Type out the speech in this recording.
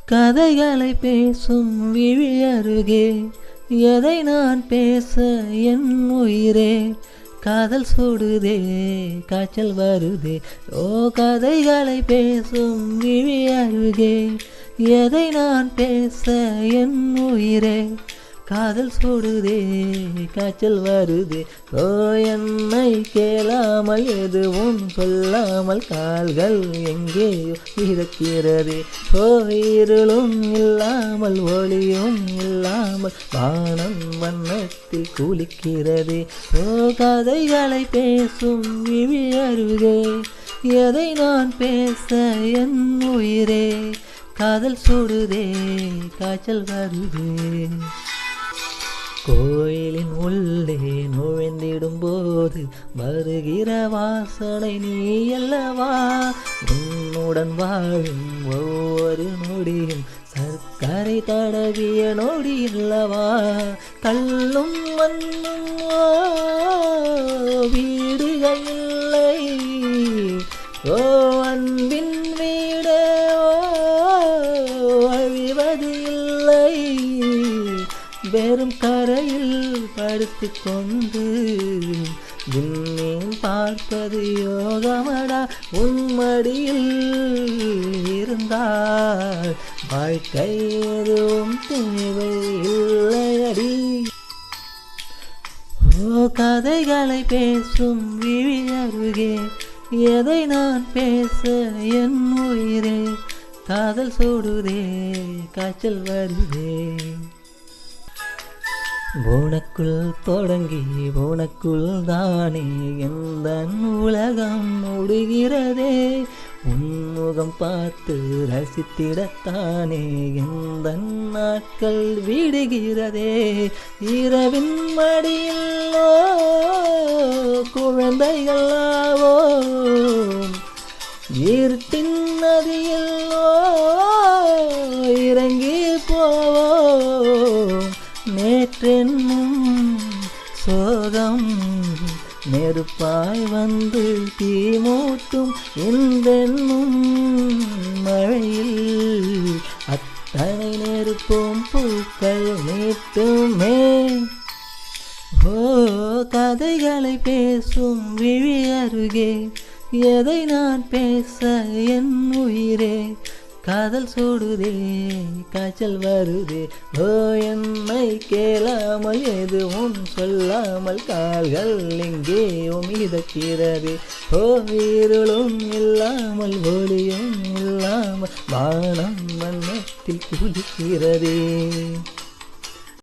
கதைகளை பேசும் விழி அருகே எதை நான் பேச என் உயிரே காதல் சுடுதே காய்ச்சல் வருதே ஓ கதைகளை பேசும் விழி அருகே எதை நான் பேச என் உயிரே காதல் சுடுதே காய்ச்சல் வருதே ஓ என்னை கேளாமல் எதுவும் சொல்லாமல் கால்கள் எங்கேயோ இருக்கிறதே ஓ இருளும் இல்லாமல் ஒளியும் இல்லாமல் வானம் வண்ணத்தில் குளிக்கிறதே ஓ கதைகளை பேசும் விழி அருகே எதை நான் பேச என் உயிரே காதல் சுடுதே காய்ச்சல் வருதே கோயிலின் உள்ளே நுழைந்திடும் போது வருகிற வாசனை நீ அல்லவா உன்னுடன் வாழும் ஒவ்வொரு நொடியும் சர்க்கரை தடவிய நொடி அல்லவா கல்லும் மண்ணும் வீடுகள் இல்லை ஓ அன்பின் வீடே அழிவது இல்லை வெறும் கரையில் படுத்து கொண்டு விண்மீன் பார்ப்பது யோகமடா உன்மடியில் இருந்தால் வாழ்க்கை எதுவும் தேவை இல்லையடி ஓ கதைகளை பேசும் விழி அருகே எதை நான் பேச என் உயிரே காதல் சுடுதே காய்ச்சல் வருதே உனக்குள் தொடங்கி உனக்குள் தானே எந்த உலகம் முடிகிறதே உன்முகம் பார்த்து ரசித்திடத்தானே எந்த நாட்கள் விடுகிறதே இரவின் மடியில்லோ குழந்தைகளாவோ இருட்டின் நதியில்லோ இறங்கி போவோம் நேற்றென்னும் சோகம் நெருப்பாய் வந்து தீமூட்டும் இன்றென்னும் மழையில் அத்தனை நெருப்பும் பூக்கள் நீட்டுமே ஓ கதைகளை பேசும் விழி அருகே எதை நான் பேச என் உயிரே காதல் சுடுதே காய்ச்சல் வருதே ஓ என்னை கேளாமல் எதுவும் சொல்லாமல் கால்கள் எங்கேயோ மிதக்கிறது ஓ இருளும் இல்லாமல் ஒளியும் இல்லாமல் வானம் வண்ணத்தில் குளிக்கிறதே